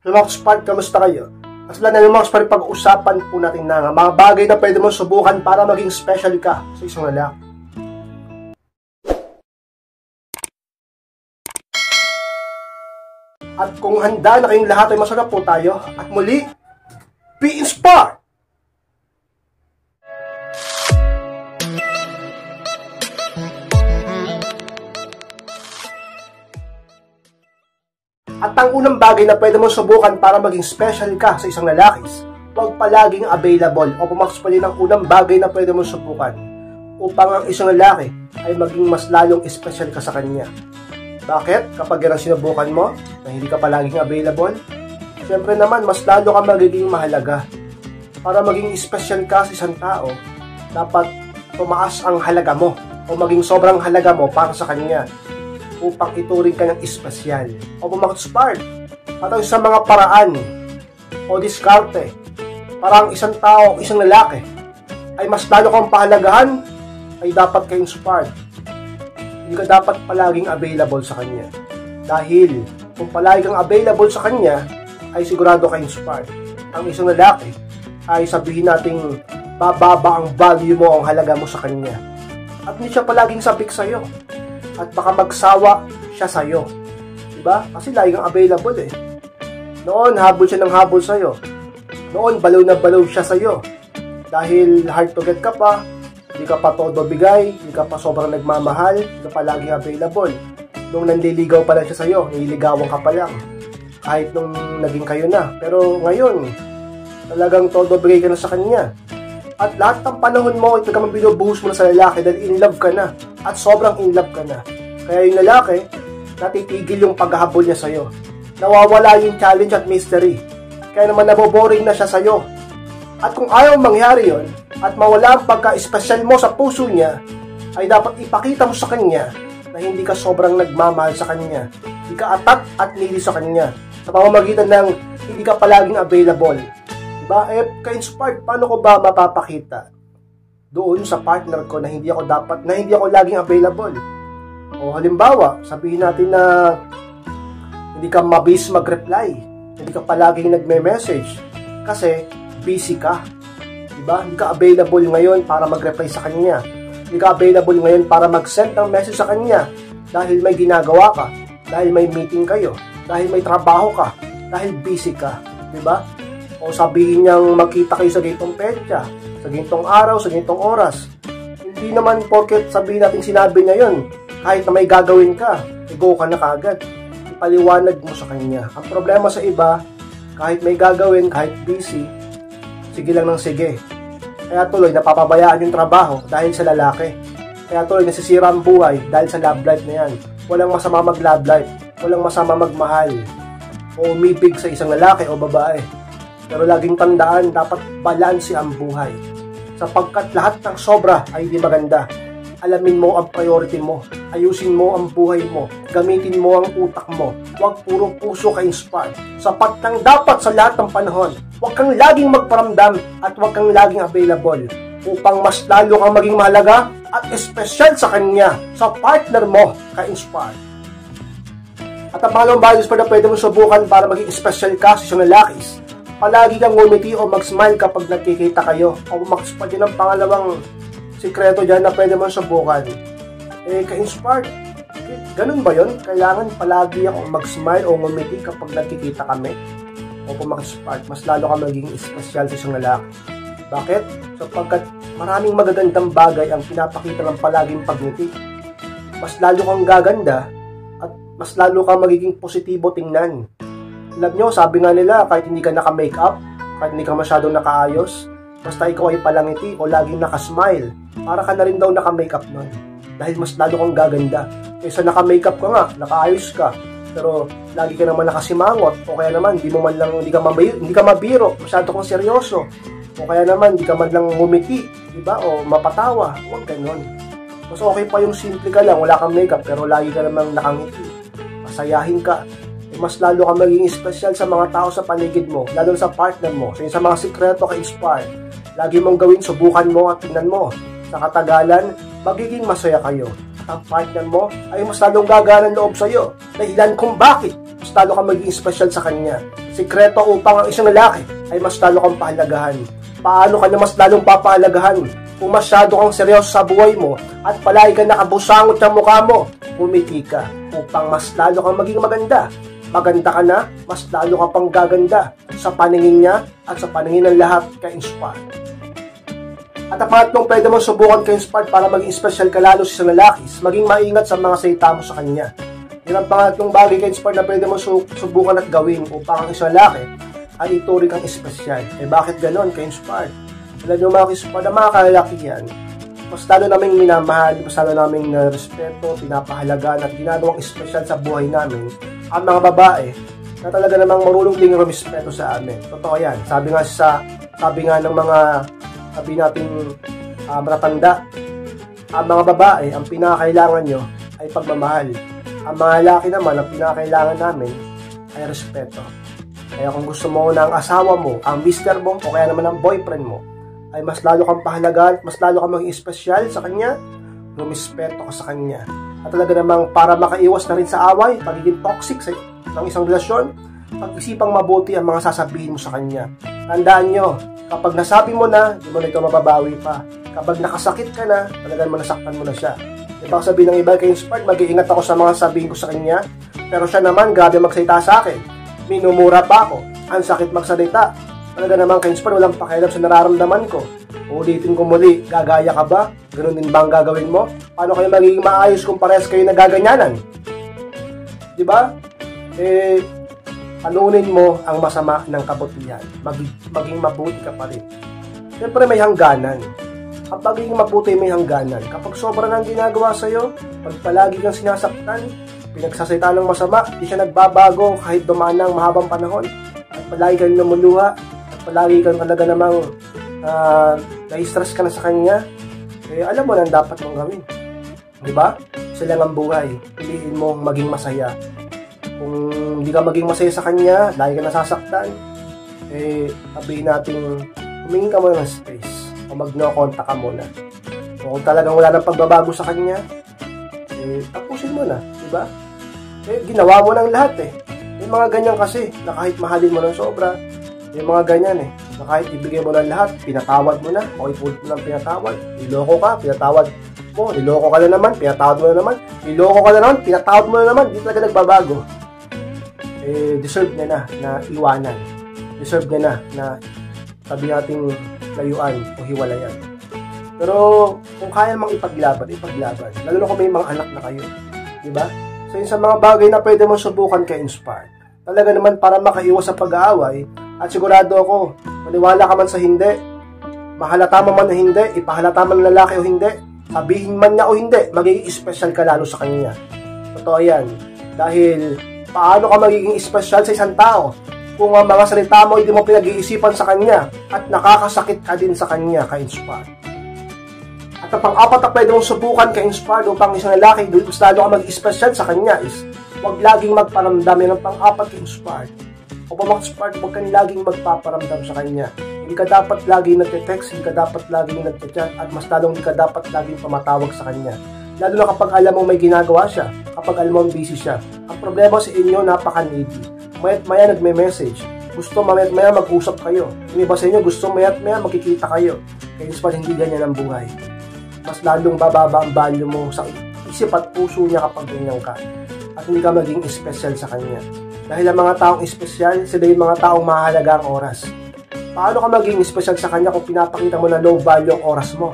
Hello mga Spark, kamusta kayo? At wala na yung mga Spark, pag-usapan po natin na mga bagay na pwede mo subukan para maging special ka sa isang lalaki. At kung handa na kayong lahat ay masarap po tayo. At muli, be inspired! At ang unang bagay na pwede mong subukan para maging special ka sa isang lalaki, huwag palaging available o pumakas pa din ang unang bagay na pwede mong subukan upang ang isang lalaki ay maging mas lalong special ka sa kanya. Bakit? Kapag yan ang sinubukan mo na hindi ka palaging available, siyempre naman mas lalo ka magiging mahalaga. Para maging special ka sa isang tao, dapat tumaas ang halaga mo o maging sobrang halaga mo para sa kanya upang ituring ka ng espesyal o pumakot-spark at ang isang mga paraan o diskarte para ang isang tao, isang lalaki ay mas lalo kang pahalagahan ay dapat kayong spark. Hindi ka dapat palaging available sa kanya dahil kung palagi kang available sa kanya ay sigurado kayong spark. Ang isang lalaki ay sabihin nating bababa ang value mo, ang halaga mo sa kanya at hindi siya palaging sabik sa'yo at baka magsawa siya sa'yo. Diba? Kasi lagi kang available eh. Noon, habol siya ng habol sa'yo. Noon, balaw na balaw siya sa'yo. Dahil hard to get ka pa, hindi ka pa todo bigay, hindi ka pa sobrang nagmamahal, hindi ka pa laging available. Nung nandiligaw pa lang siya sa'yo, nililigawan ka pa lang. Kahit nung naging kayo na. Pero ngayon, talagang todo bigay ka na sa kanya. At lahat ng panahon mo, ito ka binubuhos mo na sa lalaki dahil in love ka na. At sobrang in love ka na. Kaya yung lalaki, natitigil yung paghahabol niya sa'yo. Nawawala yung challenge at mystery. Kaya naman naboboring na siya sa'yo. At kung ayaw mangyari yon at mawala ang pagka-espesyal mo sa puso niya, ay dapat ipakita mo sa kanya na hindi ka sobrang nagmamahal sa kanya. Hindi ka atat at nili sa kanya. Sa pamamagitan ng hindi ka palaging available. Diba? Ka-inspired, paano ko ba mapapakita doon sa partner ko na hindi ako laging available? O halimbawa, sabihin natin na hindi ka mabilis mag-reply, hindi ka palaging nagme-message kasi busy ka. Diba? Hindi ka available ngayon para mag-reply sa kanya. Hindi ka available ngayon para mag-send ng message sa kanya dahil may ginagawa ka, dahil may meeting kayo, dahil may trabaho ka, dahil busy ka. Diba? O sabihin niyang magkita kayo sa ganitong petsa, sa ganitong araw, sa ganitong oras. Hindi naman porket sabihin natin sinabi niya yun, kahit na may gagawin ka, go ka na kagad. Ipaliwanag mo sa kanya. Ang problema sa iba, kahit may gagawin, kahit busy, sige lang ng sige. Kaya tuloy napapabayaan yung trabaho dahil sa lalaki. Kaya tuloy nasisira ang buhay dahil sa love life na yan. Walang masama mag-love life, walang masama magmahal o umibig sa isang lalaki o babae. Pero laging tandaan, dapat balanse ang buhay. Sapagkat lahat ng sobra ay hindi maganda. Alamin mo ang priority mo. Ayusin mo ang buhay mo. Gamitin mo ang utak mo. Huwag puro puso ka-inspired. Sapat nang dapat sa lahat ng panahon. Huwag kang laging magparamdam at huwag kang laging available upang mas lalo kang maging mahalaga at espesyal sa kanya, sa partner mo ka-inspired. At ang pangalawang values na pwede mong subukan para maging espesyal ka sa isang lalaki, palagi kang ngumiti o mag-smile kapag nagkikita kayo. O mag-smile din ang pangalawang sikreto dyan na pwede mong subukan. Ka-inspired. Ganun ba yun? Kailangan palagi akong mag-smile o ngumiti kapag nagkikita kami? O mag-smile, mas lalo ka magiging espesyal sa isang lalaki. Bakit? Sapagkat maraming magagandang bagay ang pinapakita ng palaging pagngiti. Mas lalo kang gaganda at mas lalo kang magiging positibo tingnan. Alam nyo, sabi nga nila, kahit hindi ka naka-makeup, kahit hindi ka masyadong nakaayos, basta ikaw ay palangiti o laging naka-smile, para ka na rin daw naka-makeup nun. Dahil mas lalo kang gaganda. Kaysa naka-makeup ka nga, nakaayos ka, pero lagi ka naman nakasimangot, o kaya naman, hindi ka mabiro, masyado kang seryoso, o kaya naman, hindi ka man lang ngumiti, diba? O mapatawa, huwag ganon. Mas okay pa yung simple ka lang, wala kang makeup, pero lagi ka namang nakangiti. Masayahin ka. Mas lalo ka maging espesyal sa mga tao sa paligid mo, lalo sa partner mo. So, sa mga sikreto ka-inspire, lagi mong gawin, subukan mo at tingnan mo. Sa katagalan, magiging masaya kayo. At ang partner mo ay mas lalong gagana ng loob sa'yo. Dahilan kung bakit mas lalo kang magiging special sa kanya. Sikreto upang ang isang lalaki ay mas lalo kang pahalagahan. Paano kanya mas lalong papahalagahan? Kung masyado kang seryoso sa buhay mo at palagi ka nakabusangot ng mukha mo, pumiti ka upang mas lalo kang maging maganda. Maganda ka na, mas lalo ka pang gaganda sa paningin niya at sa paningin ng lahat ka-inspire. At ang pangatlong pwede mong subukan ka-inspire para maging special ka lalo sa isang lalaki, maging maingat sa mga salita mo sa kanya. Yan ang pangatlong bagay ka-inspire na pwede mong subukan at gawin upang ang isang lalaki ay ituring kang espesyal. Bakit ganon ka-inspire? Alam nyo mga ka-inspire na mga kalalaki yan, mas lalo naming minamahal, mas lalo naming respeto, pinapahalagaan at ginagawang espesyal sa buhay namin ang mga babae na talaga namang marunong ding rumispeto sa amin. Totoo yan. Sabi nga ng mga nating matatanda, ang mga babae, ang pinakailangan nyo ay pagmamahal. Ang mga lalaki naman, ang pinakailangan namin ay respeto. Kaya kung gusto mo na ang asawa mo, ang mister mo, o kaya naman ang boyfriend mo, ay mas lalo kang pahalagaan, mas lalo kang maging espesyal sa kanya, rumispeto ka sa kanya. At talaga namang para makaiwas na rin sa away, pagiging toxic ng isang relasyon, pag-isipang mabuti ang mga sasabihin mo sa kanya. Tandaan nyo, kapag nasabi mo na, di mo na ito mababawi pa. Kapag nakasakit ka na, talagang manasaktan mo na siya. Ibang sabihin ng iba kay Inspired, mag-iingat ako sa mga sabihin ko sa kanya, pero siya naman, grabe magsalita sa akin. Minumura pa ako, ang sakit magsalita. Talaga naman kay Inspired, walang pakialam sa nararamdaman ko. Ulitin ko muli, gagaya ka ba? Ganun din ba ang gagawin mo? Paano kayo magiging maayos kung parehas kayo nagaganyanan? Diba? Anunin mo ang masama ng kabutihan. Maging mabuti ka pa rin. Siyempre may hangganan. Kapag maging mabuti may hangganan. Kapag sobra nang ginagawa sa'yo, pag palagi kang sinasaktan, pinagsasalita ng masama, di siya nagbabago kahit dumaan ng mahabang panahon. At palagi kang lumuluha, at palagi kang talaga namang na-stress ka na sa kanya, alam mo na ang dapat mong gawin. Diba? Sila ang buhay. Piliin mong maging masaya. Kung hindi ka maging masaya sa kanya, lagi ka nasasaktan, sabihin natin, humingi ka muna ng space o mag-no-contact ka muna. O kung talagang wala ng pagbabago sa kanya, tapusin mo na, diba? Ginawa mo ng lahat May mga ganyan kasi, na kahit mahalin mo ng sobra, may mga ganyan na kahit ibigay mo ng lahat, pinatawad mo na, o ipulit mo ng pinatawad, niloko ka, pinatawad mo, niloko ka na naman, pinatawad mo na naman, niloko ka na naman, pinatawad mo na naman, hindi talaga nagbabago. Deserve niya na iwanan. Deserve niya na sabi nating layuan o hiwalayan. Pero kung kaya namang ipaglaban. Lalo na kung may mga anak na kayo. Diba? So yun sa mga bagay na pwede mo subukan ka-inspire. Talaga naman para makaiwas sa pag-aaway, at sigurado ako, maniwala ka man sa hindi, mahalata mo man na hindi, ipahalata man ng lalaki o hindi, sabihin man niya o hindi, magiging special ka lalo sa kanya. Totoo yan. Dahil paano ka magiging special sa isang tao kung ang mga salita mo hindi mo pinag-iisipan sa kanya at nakakasakit ka din sa kanya ka-inspire. At ang pang-apat na pwede mong subukan ka-inspire upang isang lalaki mas lalo ka mag-special sa kanya is huwag laging magparamdam. Yan ang pang-apat ka-inspire. O mag-inspire, huwag kang laging magpaparamdam sa kanya. Hindi ka dapat laging nagte-text, hindi ka dapat laging nagte-chat, at mas lalong hindi ka dapat laging pamatawag sa kanya. Lalo na kapag alam mo may ginagawa siya, kapag alam mo busy siya. Ang problema sa inyo, napaka-needy. Maya't maya nagme-message. Gusto maya't maya mag-usap kayo. Yung iba sa inyo, gusto maya't maya magkikita kayo. Kaya Inspired, hindi ganyan ang buhay. Mas lalong bababa ang value mo sa isip at puso niya kapag ganyan ka. At hindi ka maging special sa kanya. Dahil ang mga taong espesyal, sila yung mga taong mahalaga ang oras. Paano ka maging espesyal sa kanya kung pinapakita mo na low value ang oras mo?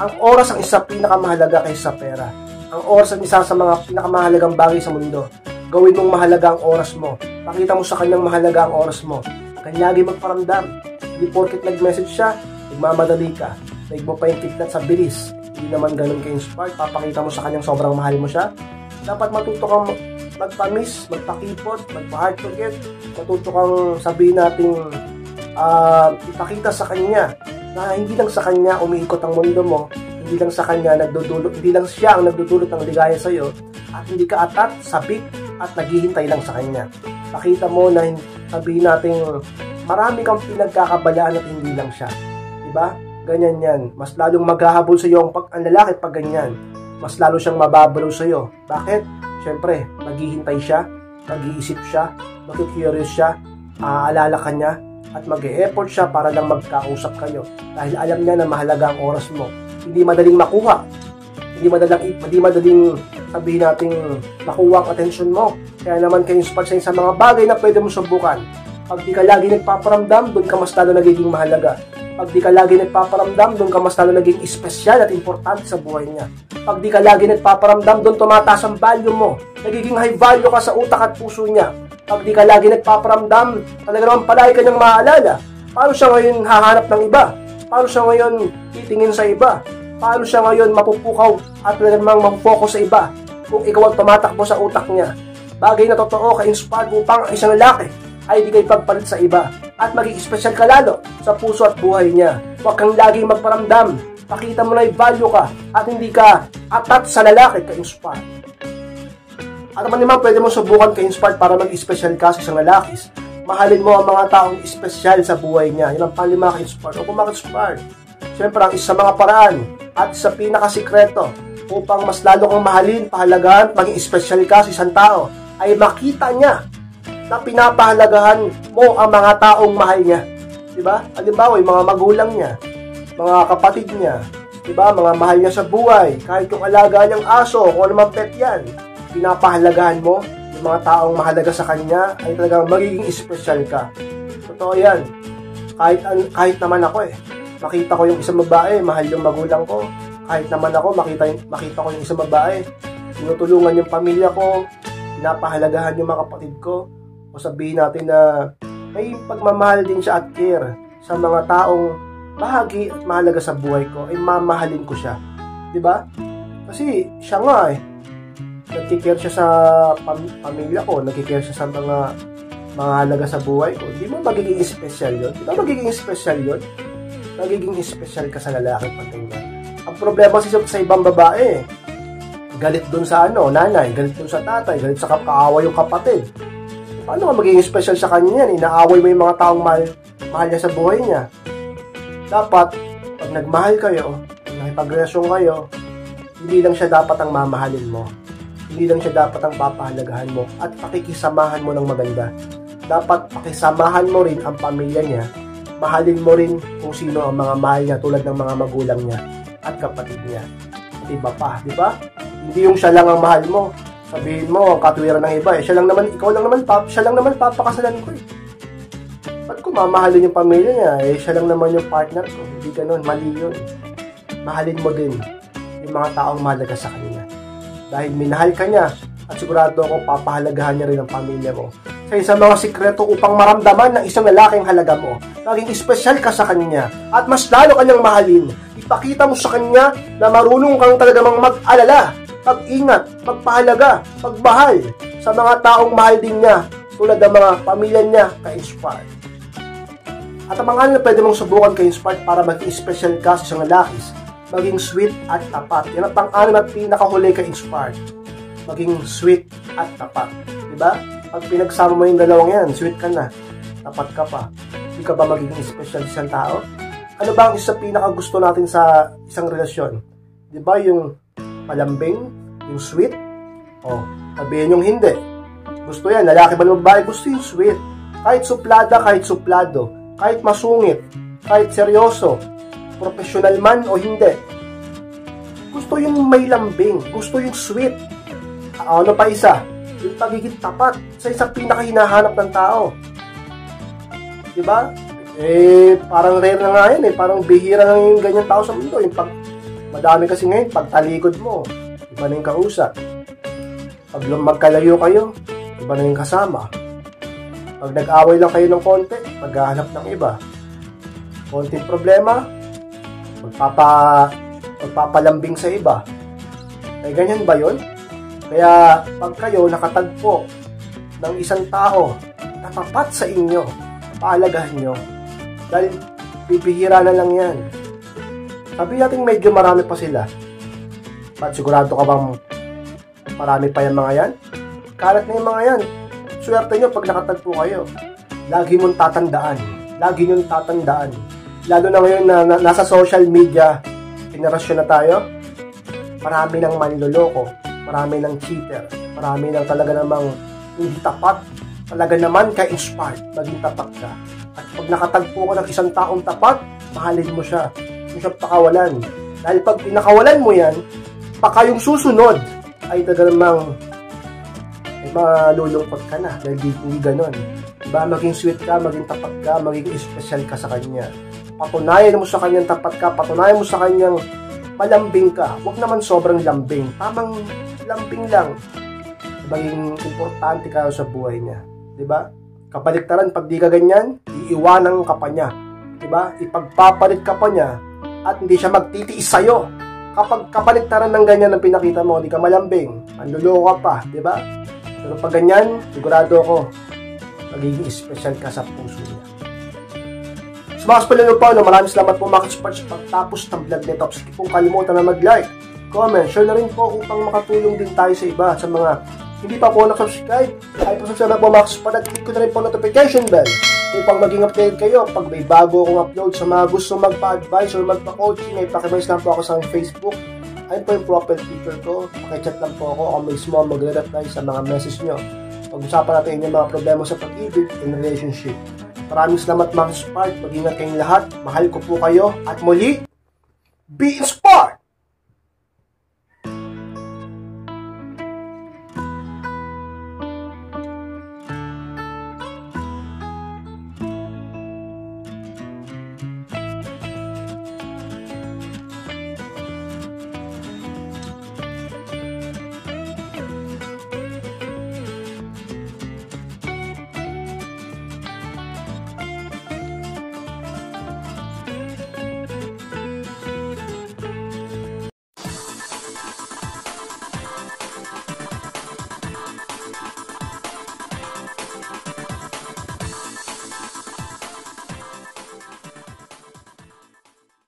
Ang oras ang isa pinakamahalaga kaysa sa pera. Ang oras ang isa sa mga pinakamahalagang bagay sa mundo. Gawin mong mahalaga ang oras mo. Pakita mo sa kanyang mahalaga ang oras mo. Kanya lagi magparamdam. Hindi porket nag-message siya, nagmamadali ka. Naig mo pa yung kidnap sa bilis. Hindi naman ganun ka-inspired. Papakita mo sa kanyang sobrang mahal mo siya. Dapat matuto kang magpa-miss, magpa-keyboard, magpa-hard to get. Matuto kang sabihin natin ipakita sa kanya na hindi lang sa kanya umiikot ang mundo mo, hindi lang sa kanya hindi lang siya ang nagdudulot ng ligaya sa iyo, at hindi ka atat, sabik at naghihintay lang sa kanya. Pakita mo na sabihin natin marami kang pinagkakabalaan at hindi lang siya. Diba? Ganyan yan. Mas lalong maghahabol sa iyo ang lalaki pag ganyan. Mas lalo siyang mababalo sa iyo. Bakit? Siyempre, naghihintay siya. Nag-iisip siya, mag-curious siya, aalala ka niya, at mag-e-effort siya para lang magkausap kayo. Dahil alam niya na mahalaga ang oras mo. Hindi madaling makuha. Hindi madaling sabihin natin makuha ang atensyon mo. Kaya naman kayo inspired sa mga bagay na pwede mo subukan. Pag di ka lagi nagpaparamdam, doon ka mas lalo nagiging mahalaga. Pag di ka lagi nagpaparamdam, doon ka mas lalo naging espesyal at importante sa buhay niya. Pag di ka lagi nagpaparamdam, doon tumataas ang value mo. Nagiging high value ka sa utak at puso niya. Pag di ka lagi nagpaparamdam, talaga naman palagi ka niyang maaalala. Paano siya ngayon hahanap ng iba? Paano siya ngayon titingin sa iba? Paano siya ngayon mapupukaw at talaga namang mapufocus sa iba kung ikaw ang tumatakbo sa utak niya? Bagay na totoo ka-inspired upang isang lalaki ay di kayo pagpalit sa iba at maging espesyal ka lalo sa puso at buhay niya. Huwag kang laging magparamdam. Pakita mo na i-value ka at hindi ka atat sa lalaki ka-inspired. At naman naman pwede mo subukan ka-inspired para mag-espesyal ka sa isang lalaki. Mahalin mo ang mga taong espesyal sa buhay niya. Yan ang panglima ka-inspired o kung maka-inspired. Siyempre ang isa sa mga paraan at sa pinakasikreto upang mas lalo kang mahalin, pahalagahan, maging espesyal ka sa isang tao ay makita niya na pinapahalagahan mo ang mga taong mahal niya. Diba? Halimbawa, yung mga magulang niya, mga kapatid niya, diba? Mga mahal niya sa buhay, kahit yung alaga niyang aso, kung ano mang pet yan, pinapahalagahan mo, yung mga taong mahalaga sa kanya, ay talagang magiging espesyal ka. Totoo yan. Kahit naman ako makita ko yung isang babae, mahal yung magulang ko. Kahit naman ako, makita ko yung isang babae, tinutulungan yung pamilya ko, pinapahalagahan yung mga kapatid ko, o sabihin natin na may pagmamahal din siya at care sa mga taong bahagi at mahalaga sa buhay ko, ay mamahalin ko siya. Diba? Kasi siya nga nagkikare siya sa pamilya ko, nagkikare siya sa mga mahalaga sa buhay ko. Di mo magiging espesyal yun? Di ba magiging espesyal yun? Magiging espesyal ka sa lalaki patinggan. Ang problema sa ibang babae, galit dun sa nanay, galit dun sa tatay, galit sa kaaway yung kapatid. Paano ka magiging special sa kanya yan? Inaaway mo yung mga taong mahal niya sa buhay niya. Dapat, pag nagmahal kayo, nakipagrelasyon kayo, hindi lang siya dapat ang mamahalin mo. Hindi lang siya dapat ang papahalagahan mo at pakikisamahan mo ng maganda. Dapat pakisamahan mo rin ang pamilya niya. Mahalin mo rin kung sino ang mga mahal niya tulad ng mga magulang niya at kapatid niya. At iba pa, di ba? Hindi yung siya lang ang mahal mo. Sabihin mo, ang katwiran ng iba siya lang naman papakasalan ko Ba't ko mamahalin yung pamilya niya? Siya lang naman yung partner ko. Hindi ganun, mali yun. Mahalin mo din yung mga taong mahalaga sa kanya. Dahil minahal ka niya at sigurado ako papahalagahan niya rin ang pamilya mo. Sa isang mga sikreto upang maramdaman ng isang lalaking halaga mo, maging espesyal ka sa kanya at mas lalo kanyang mahalin. Ipakita mo sa kanya na marunong kang talagang mag-alala, mag-ingat, magpahalaga, magmahal sa mga taong mahal din niya tulad ng mga pamilya niya ka-inspired. At ang mga na pwede mong subukan ka-inspired para maging special ka sa isang lalaki, maging sweet at tapat. Yan ang pang-anim at pinakahuli ka-inspired. Maging sweet at tapat. Diba? Pag pinagsama mo yung dalawang yan, sweet ka na, tapat ka pa. Hindi ka ba magiging special sa isang tao? Ano ba ang isa pinakagusto natin sa isang relasyon? Diba yung malambing, yung sweet? O, sabihin yung hindi. Gusto yan, lalaki ba ng babae? Gusto yung sweet. Kahit suplada, kahit suplado. Kahit masungit, kahit seryoso, professional man o hindi. Gusto yung may lambing, gusto yung sweet. Ano pa isa? Yung pagiging tapat sa isang pinakahinahanap ng tao. Diba? Parang rare na nga yan parang bihira na yung ganyan tao sa mundo. Madami kasi ngayon, pag talikod mo, iba na yung kausap. Pag magkalayo kayo, iba na yung kasama. Pag nag-away lang kayo ng konti, maghahanap ng iba. Konting problema, magpapalambing sa iba. Ay ganyan ba yun? Kaya pag kayo nakatagpo ng isang tao na tapat sa inyo, paalagahan nyo. Dahil bibihira na lang yan. Sabi natin medyo marami pa sila. Ba't sigurado ka bang marami pa yung mga yan? Kalat na yung mga yan. Swerte nyo pag nakatagpo kayo. Lagi mong tatandaan. Lagi nyo tatandaan. Lalo na ngayon na nasa social media, generasyon na tayo, marami ng manloloko, marami ng cheater, marami ng talaga namang hindi tapat. Talaga naman ka-inspired, maging tapat ka. At pag nakatagpo ka ng isang taong tapat, mahalin mo siya. Huwag siya pakawalan. Dahil pag pinakawalan mo yan, baka yung susunod ay talagang malulungkot ka na. Dahil hindi ganon. Diba? Maging sweet ka, maging tapat ka, maging special ka sa kanya. Patunayan mo sa kanyang tapat ka, patunayan mo sa kanyang malambing ka. Huwag naman sobrang lambing. Tamang lambing lang. Maging importante ka sa buhay niya. Diba? Kabaliktaran, pag di ka ganyan, iiwanan ka pa niya. Diba? Ipagpapalit ka pa niya at hindi siya magtitiis sa'yo. Kapag kabaliktaran ng ganyan ang pinakita mo, di ka malambing, manluloko ka pa. Diba? Pero pag ganyan, sigurado ako, magiging special ka sa puso niya. So mga kapalalo po, maraming salamat po mga kaspart sa pagtapos ng vlog nito. Sige pong kalimutan na mag-like, comment, share na rin po upang makatulong din tayo sa iba, sa mga hindi pa po nakasubscribe, ay pasensya na po mga kaspart at click ko na rin po notification bell upang maging updated kayo pag may bago akong upload. Sa mga gusto magpa-advise or magpa-coaching, ay pakibase lang po ako sa Facebook. Ayun po yung profile picture ko, pakichat lang po ako mismo magre-reply sa mga message nyo. Pag-usapan natin yung mga problema sa pag-ibig and relationship. Maraming salamat mga kaspart, mag-ingat kayong lahat, mahal ko po kayo, at muli, be inspired!